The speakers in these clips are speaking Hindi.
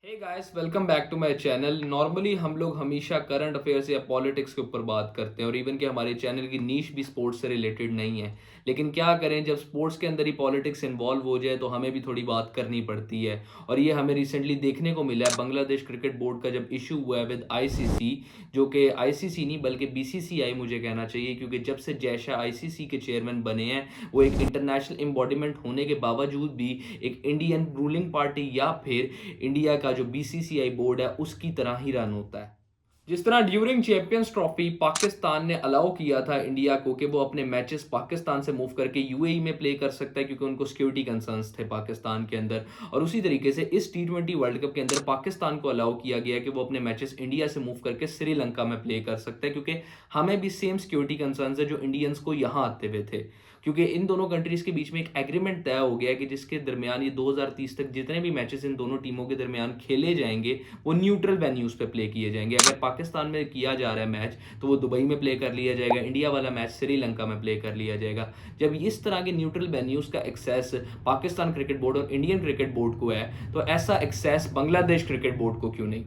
Hey guys, welcome back to my channel. Normally हम लोग हमेशा करंट अफेयर्स या पॉलिटिक्स के ऊपर बात करते हैं और इवन कि हमारे चैनल की नीश भी स्पोर्ट्स से रिलेटेड नहीं है। लेकिन क्या करें, जब स्पोर्ट्स के अंदर ही पॉलिटिक्स इन्वॉल्व हो जाए तो हमें भी थोड़ी बात करनी पड़ती है। और ये हमें रिसेंटली देखने को मिला है, बांग्लादेश क्रिकेट बोर्ड का जब इशू हुआ है विद आईसीसी, जो कि आईसीसी नहीं बल्कि बीसीसीआई मुझे कहना चाहिए, क्योंकि जब से जयशाह आईसीसी के चेयरमैन बने हैं वो एक इंटरनेशनल एम्बॉडीमेंट होने के बावजूद भी एक इंडियन रूलिंग पार्टी या फिर इंडिया का जो बीसीसीआई बोर्ड है उसकी तरह ही रन होता है। जिस तरह ड्यूरिंग चैंपियंस ट्रॉफी पाकिस्तान ने अलाउ किया था इंडिया को कि वो अपने मैचेस पाकिस्तान से मूव करके यूएई में प्ले कर सकता है, क्योंकि उनको सिक्योरिटी कंसर्न्स थे पाकिस्तान के अंदर। और उसी तरीके से इस टी20 वर्ल्ड कप के अंदर पाकिस्तान को अलाउ किया गया कि वो अपने मैचेस इंडिया से मूव करके श्रीलंका में प्ले कर सकता है, क्योंकि हमें भी सेम सिक्योरिटी कंसर्न्स है जो इंडियंस को यहाँ आते हुए थे। क्योंकि इन दोनों कंट्रीज के बीच में एक एग्रीमेंट तय हो गया है कि जिसके दरमियान ये 2030 तक जितने भी मैचेस इन दोनों टीमों के दरमियान खेले जाएंगे वो न्यूट्रल वेन्यूज पे प्ले किए जाएंगे। अगर पाकिस्तान में किया जा रहा है मैच तो वो दुबई में प्ले कर लिया जाएगा, इंडिया वाला मैच श्रीलंका में प्ले कर लिया जाएगा। जब इस तरह के न्यूट्रल वेन्यूज का एक्सेस पाकिस्तान क्रिकेट बोर्ड और इंडियन क्रिकेट बोर्ड को है, तो ऐसा एक्सेस बांग्लादेश क्रिकेट बोर्ड को क्यों नहीं।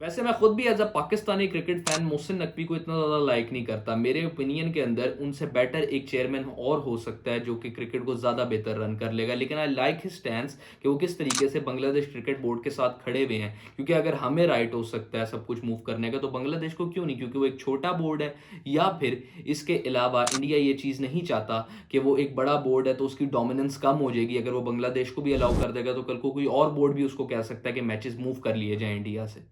वैसे मैं खुद भी as a Pakistani cricket fan Mohsin Naqvi को इतना ज़्यादा लाइक नहीं करता। मेरे ओपिनियन के अंदर उनसे बेटर एक चेयरमैन और हो सकता है जो कि क्रिकेट को ज़्यादा बेहतर रन कर लेगा। लेकिन आई लाइक हिज स्टैंस कि वो किस तरीके से बांग्लादेश क्रिकेट बोर्ड के साथ खड़े हुए हैं, क्योंकि अगर हमें राइट हो सकता है सब कुछ मूव करने का तो बांग्लादेश को क्यों नहीं, क्योंकि वो एक छोटा बोर्ड है। या फिर इसके अलावा इंडिया ये चीज़ नहीं चाहता कि वो एक बड़ा बोर्ड है तो उसकी डोमिनेंस कम हो जाएगी। अगर वो बांग्लादेश को भी अलाउ कर देगा तो कल को कोई और बोर्ड भी उसको कह सकता है कि मैचेस मूव कर लिए जाएं इंडिया से।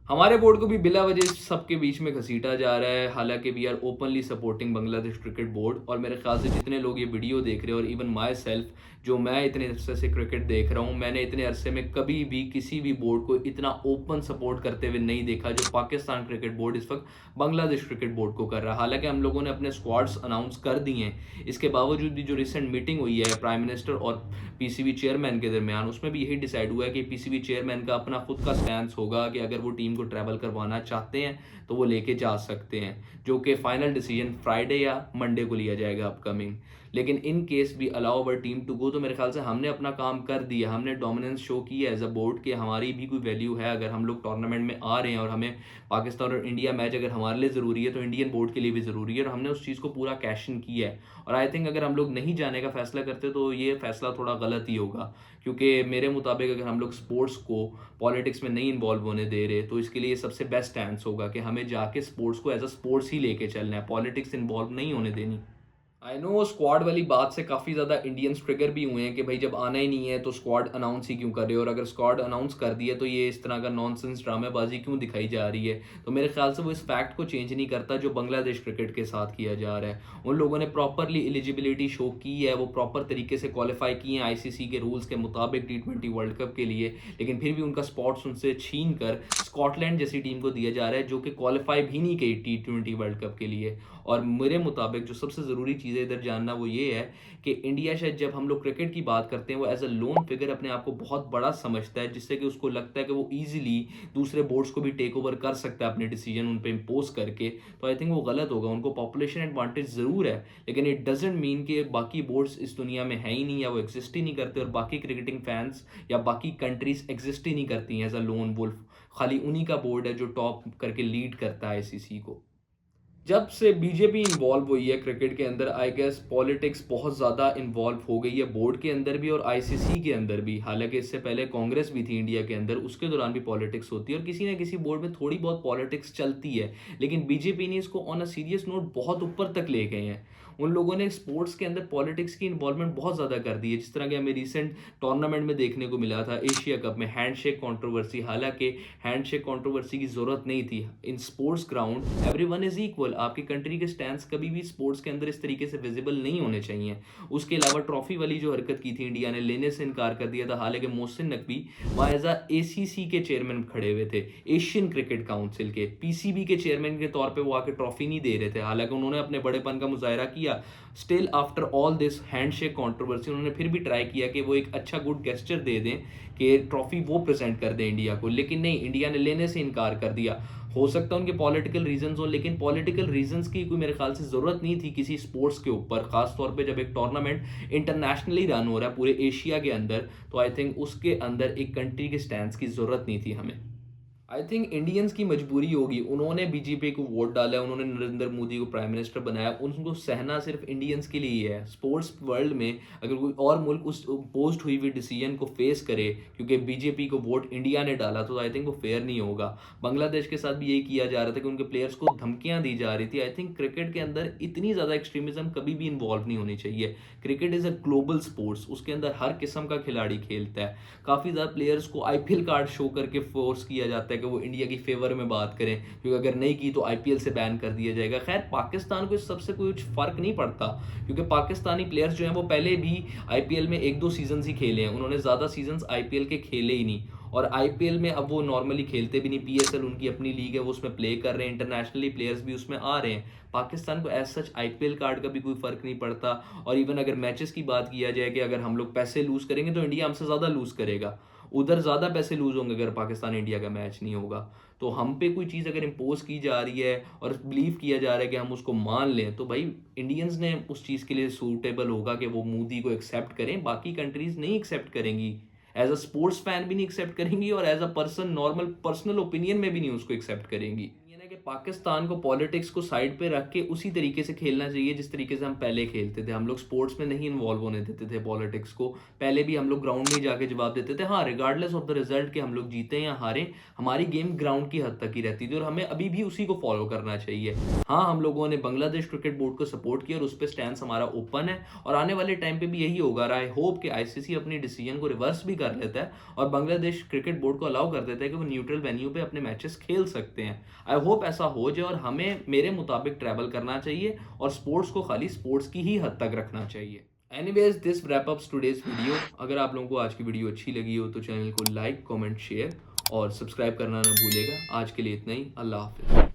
हमारे बोर्ड को भी बिला वजह सबके बीच में घसीटा जा रहा है। हालांकि we are openly supporting Bangladesh cricket board, और मेरे ख्याल से जितने लोग ये वीडियो देख रहे हैं और इवन माई सेल्फ, जो मैं इतने अरसे से क्रिकेट देख रहा हूँ, मैंने इतने अरसे में कभी भी किसी भी बोर्ड को इतना ओपन सपोर्ट करते हुए नहीं देखा जो पाकिस्तान क्रिकेट बोर्ड इस वक्त बांग्लादेश क्रिकेट बोर्ड को कर रहा है। हालांकि हम लोगों ने अपने स्क्वाड्स अनाउंस कर दिए हैं, इसके बावजूद भी जो रिसेंट मीटिंग हुई है प्राइम मिनिस्टर और पीसीबी चेयरमैन के दरमियान, उसमें भी यही डिसाइड हुआ है कि पीसीबी चेयरमैन का अपना खुद का स्टैंस होगा कि अगर वो टीम को ट्रैवल करवाना चाहते हैं तो वो लेके जा सकते हैं, जो कि फाइनल डिसीजन फ्राइडे या मंडे को लिया जाएगा अपकमिंग। लेकिन इन केस भी allow our team to go, तो मेरे ख्याल से हमने अपना काम कर दिया, हमने डोमिनेंस शो की है एज अ बोर्ड कि हमारी भी कोई वैल्यू है। अगर हम लोग टूर्नामेंट में आ रहे हैं और हमें पाकिस्तान और इंडिया मैच अगर हमारे लिए ज़रूरी है तो इंडियन बोर्ड के लिए भी ज़रूरी है, और हमने उस चीज़ को पूरा कैश इन किया है। और आई थिंक अगर हम लोग नहीं जाने का फैसला करते तो ये फैसला थोड़ा गलत ही होगा, क्योंकि मेरे मुताबिक अगर हम लोग स्पोर्ट्स को पॉलिटिक्स में नहीं इन्वॉल्व होने दे रहे तो इसके लिए सबसे बेस्ट स्टैंड होगा कि हमें जाके स्पोर्ट्स को एज अ स्पोर्ट्स ही लेके चलना है, पॉलिटिक्स इन्वॉल्व नहीं होने देनी। आई नो स्क्वाड वाली बात से काफ़ी ज़्यादा इंडियंस ट्रिगर भी हुए हैं कि भाई जब आना ही नहीं है तो स्क्वाड अनाउंस ही क्यों कर रहे हो, और अगर स्क्वाड अनाउंस कर दिए तो ये इस तरह का नॉनसेंस ड्रामेबाजी क्यों दिखाई जा रही है। तो मेरे ख्याल से वो इस फैक्ट को चेंज नहीं करता जो बांग्लादेश क्रिकेट के साथ किया जा रहा है। उन लोगों ने प्रॉपरली एलिजिबिलिटी शो की है, वो प्रॉपर तरीके से क्वालिफाई किए हैं आईसीसी के रूल्स के मुताबिक टी20 वर्ल्ड कप के लिए, लेकिन फिर भी उनका स्पॉट्स उनसे छीन कर स्कॉटलैंड जैसी टीम को दिया जा रहा है जो कि क्वालिफाई भी नहीं की टी20 वर्ल्ड कप के लिए। और मेरे मुताबिक जो सबसे ज़रूरी चीज़ है इधर जानना वो ये है कि इंडिया शायद जब हम लोग क्रिकेट की बात करते हैं वो एज अ लोन फिगर अपने आप को बहुत बड़ा समझता है, जिससे कि उसको लगता है कि वो ईजिली दूसरे बोर्ड्स को भी टेक ओवर कर सकता है अपने डिसीजन उन पर इम्पोज करके। तो आई थिंक वो गलत होगा। उनको पॉपुलेशन एडवांटेज ज़रूर है, लेकिन इट डजेंट मीन कि बाकी बोर्ड्स इस दुनिया में है ही नहीं या वो एग्जिस्ट ही नहीं करते, और बाकी क्रिकेटिंग फैंस या बाकी कंट्रीज एग्जिस्ट ही नहीं करती हैं एज अ लोन वुल्फ। खाली उन्हीं का बोर्ड है जो टॉप करके लीड करता है आईसीसी को। जब से बीजेपी इन्वॉल्व हुई है क्रिकेट के अंदर, आई गेस पॉलिटिक्स बहुत ज़्यादा इन्वॉल्व हो गई है बोर्ड के अंदर भी और आईसीसी के अंदर भी। हालांकि इससे पहले कांग्रेस भी थी इंडिया के अंदर, उसके दौरान भी पॉलिटिक्स होती है और किसी ना किसी बोर्ड में थोड़ी बहुत पॉलिटिक्स चलती है। लेकिन बीजेपी ने इसको ऑन अ सीरियस नोट बहुत ऊपर तक ले गए हैं। उन लोगों ने स्पोर्ट्स के अंदर पॉलिटिक्स की इन्वॉल्वमेंट बहुत ज़्यादा कर दी है, जिस तरह के हमें रिसेंट टूर्नामेंट में देखने को मिला था एशिया कप में हैंडशेक कंट्रोवर्सी। हालांकि हैंडशेक कंट्रोवर्सी की जरूरत नहीं थी। In sports ground everyone is equal. आपकी कंट्री के स्टैंड्स कभी भी स्पोर्ट्स के अंदर इस तरीके से विजिबल नहीं होने चाहिए। उसके अलावा ट्रॉफी वाली जो हरकत की थी इंडिया ने, लेने से इनकार कर दिया था। हालांकि मोहसिन नकवी वहाँ एज एसीसी के चेयरमैन खड़े हुए थे, एशियन क्रिकेट काउंसिल के पीसीबी के चेयरमैन के तौर पर वो आके ट्रॉफी नहीं दे रहे थे। हालांकि उन्होंने अपने बड़ेपन का मुजाहरा किया किया, still after all this handshake controversy उन्होंने फिर भी ट्राई किया कि वो एक अच्छा गुड गेस्चर दे दें कि ट्रॉफी वो प्रेजेंट कर दें इंडिया को, लेकिन नहीं, इंडिया ने लेने से इनकार कर दिया। हो सकता है उनके पॉलिटिकल रीजंस हो, लेकिन पॉलिटिकल रीजंस की कोई मेरे ख्याल से ज़रूरत नहीं थी किसी स्पोर्ट्स के ऊपर, खास तौर पे जब एक टूर्नामेंट इंटरनेशनली रन हो रहा है पूरे एशिया के अंदर, तो आई थिंक उसके अंदर एक कंट्री के स्टैंड की ज़रूरत नहीं थी हमें। आई थिंक इंडियंस की मजबूरी होगी, उन्होंने बीजेपी को वोट डाला है, उन्होंने नरेंद्र मोदी को प्राइम मिनिस्टर बनाया, उनको सहना सिर्फ इंडियंस के लिए ही है। स्पोर्ट्स वर्ल्ड में अगर कोई और मुल्क उस पोस्ट हुई हुई डिसीजन को फेस करे क्योंकि बीजेपी को वोट इंडिया ने डाला, तो आई थिंक वो फेयर नहीं होगा। बांग्लादेश के साथ भी यही किया जा रहा था कि उनके प्लेयर्स को धमकियां दी जा रही थी। आई थिंक क्रिकेट के अंदर इतनी ज़्यादा एक्सट्रीमिज्म कभी भी इन्वॉल्व नहीं होनी चाहिए। Cricket is a global sports, उसके अंदर हर किस्म का खिलाड़ी खेलता है। काफ़ी ज़्यादा प्लेयर्स को आईपीएल कार्ड शो करके फोर्स किया जाता है कि वो इंडिया की फेवर में बात करें, क्योंकि अगर नहीं की तो आईपीएल से बैन कर दिया जाएगा। खैर पाकिस्तान को इस सबसे कुछ फर्क नहीं पड़ता, क्योंकि पाकिस्तानी प्लेयर्स जो हैं वो पहले भी आईपीएल में 1-2 सीजन ही खेले हैं, उन्होंने ज़्यादा सीजन्स आईपीएल के खेले ही नहीं। और आईपीएल में अब वो नॉर्मली खेलते भी नहीं, पीएसएल उनकी अपनी लीग है, वो उसमें प्ले कर रहे हैं, इंटरनेशनली प्लेयर्स भी उसमें आ रहे हैं। पाकिस्तान को एज सच आईपीएल कार्ड का भी कोई फर्क नहीं पड़ता। और इवन अगर मैचेस की बात किया जाए कि अगर हम लोग पैसे लूज करेंगे तो इंडिया हमसे ज़्यादा लूज करेगा, उधर ज़्यादा पैसे लूज होंगे अगर पाकिस्तान इंडिया का मैच नहीं होगा। तो हम पे कोई चीज़ अगर इम्पोज की जा रही है और बिलीव किया जा रहा है कि हम उसको मान लें, तो भाई इंडियंस ने उस चीज़ के लिए सूटेबल होगा कि वो मोदी को एक्सेप्ट करें, बाकी कंट्रीज नहीं एक्सेप्ट करेंगी। एज अ स्पोर्ट्स फैन भी नहीं एक्सेप्ट करेंगी और as a person normal personal opinion में भी नहीं उसको एक्सेप्ट करेंगी। ये ना कि पाकिस्तान को पॉलिटिक्स को साइड पे रख के उसी तरीके से खेलना चाहिए जिस तरीके से हम पहले खेलते थे। हम लोग स्पोर्ट्स में नहीं इन्वॉल्व होने देते थे पॉलिटिक्स को, पहले भी हम लोग ग्राउंड में जाके जवाब देते थे। हाँ, रिगार्डलेस ऑफ द रिजल्ट के हम लोग जीते या हारे, हमारी गेम ग्राउंड की हद तक ही रहती थी और हमें अभी भी उसी को फॉलो करना चाहिए। हाँ, हम लोगों ने बांग्लादेश क्रिकेट बोर्ड को सपोर्ट किया और उस पर स्टैंड हमारा ओपन है और आने वाले टाइम पे भी यही होगा। आई होप कि आईसीसी अपनी डिसीजन को रिवर्स भी कर लेता है और बांग्लादेश क्रिकेट बोर्ड को अलाउ कर देता है कि वो न्यूट्रल वेन्यू पे अपने मैचेस खेल सकते हैं। आई होप ऐसा हो जाए और हमें मेरे मुताबिक ट्रैवल करना चाहिए और स्पोर्ट्स को खाली स्पोर्ट्स की ही हद तक रखना चाहिए। Anyways, this wrap ups today's video. अगर आप लोगों को आज की वीडियो अच्छी लगी हो तो चैनल को लाइक, कमेंट, शेयर और सब्सक्राइब करना ना भूलेगा। आज के लिए इतना ही। अल्लाह हाफिज़।